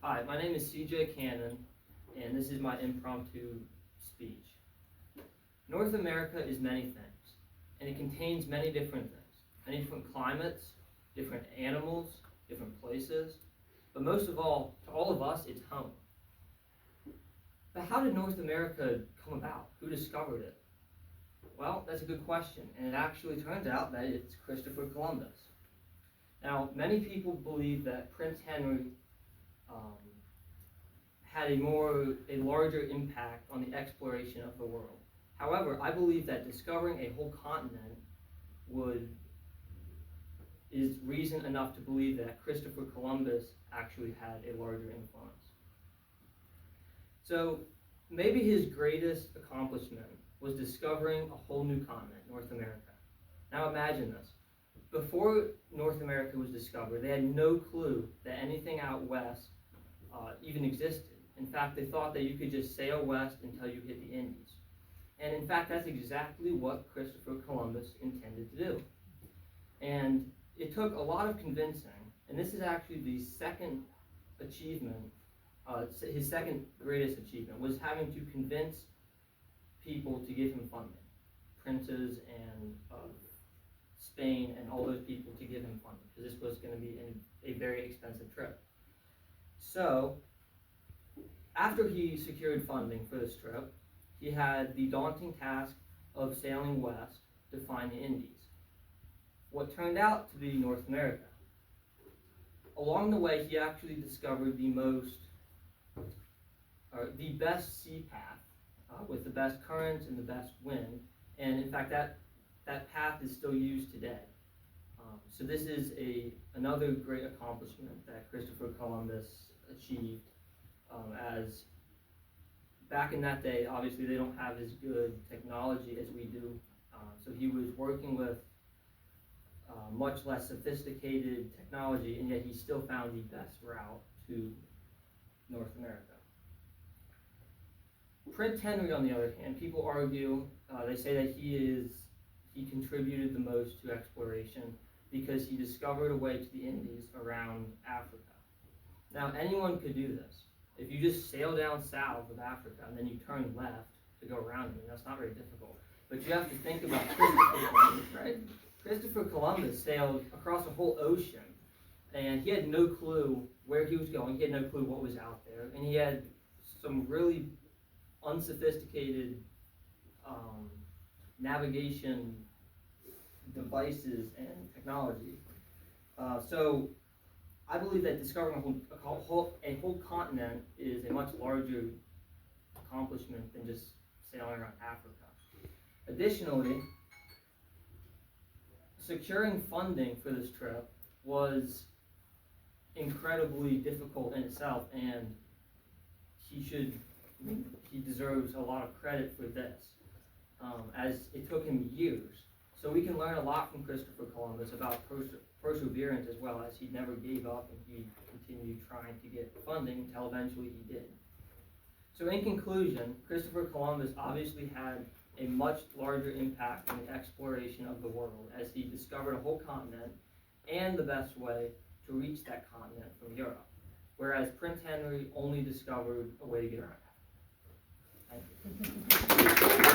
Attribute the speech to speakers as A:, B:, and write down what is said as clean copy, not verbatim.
A: Hi, my name is CJ Cannon, and this is my impromptu speech. North America is many things, and it contains many different things, many different climates, different animals, different places, but most of all, to all of us, it's home. But how did North America come about? Who discovered it? Well, that's a good question, and it actually turns out that it's Christopher Columbus. Now, many people believe that Prince Henry had a larger impact on the exploration of the world. However, I believe that discovering a whole continent is reason enough to believe that Christopher Columbus actually had a larger influence. So maybe his greatest accomplishment was discovering a whole new continent, North America. Now imagine this. Before North America was discovered, they had no clue that anything out west even existed. In fact, they thought that you could just sail west until you hit the Indies. And in fact, that's exactly what Christopher Columbus intended to do. And it took a lot of convincing, and this is actually the second achievement, his second greatest achievement, was having to convince people to give him funding. Princes and Spain and all those people to give him funding, because this was going to be a very expensive trip. So, after he secured funding for this trip, he had the daunting task of sailing west to find the Indies, what turned out to be North America. Along the way, he actually discovered the best sea path with the best currents and the best wind, and in fact, that path is still used today. So this is another great accomplishment that Christopher Columbus achieved. As back in that day, obviously they don't have as good technology as we do, so he was working with much less sophisticated technology, and yet he still found the best route to North America. Prince Henry, on the other hand, people argue, they say that he contributed the most to exploration because he discovered a way to the Indies around Africa. Now, anyone could do this. If you just sail down south of Africa and then you turn left to go around it, that's not very difficult. But you have to think about Christopher Columbus, right? Christopher Columbus sailed across a whole ocean, and he had no clue where he was going. He had no clue what was out there, and he had some really unsophisticated navigation devices and technology. So I believe that discovering a whole continent is a much larger accomplishment than just sailing around Africa. Additionally, securing funding for this trip was incredibly difficult in itself, and he deserves a lot of credit for this, as it took him years. So we can learn a lot from Christopher Columbus about perseverance, as well as he never gave up and he continued trying to get funding until eventually he did. So in conclusion, Christopher Columbus obviously had a much larger impact on the exploration of the world, as he discovered a whole continent and the best way to reach that continent from Europe, whereas Prince Henry only discovered a way to get around Africa. Thank you.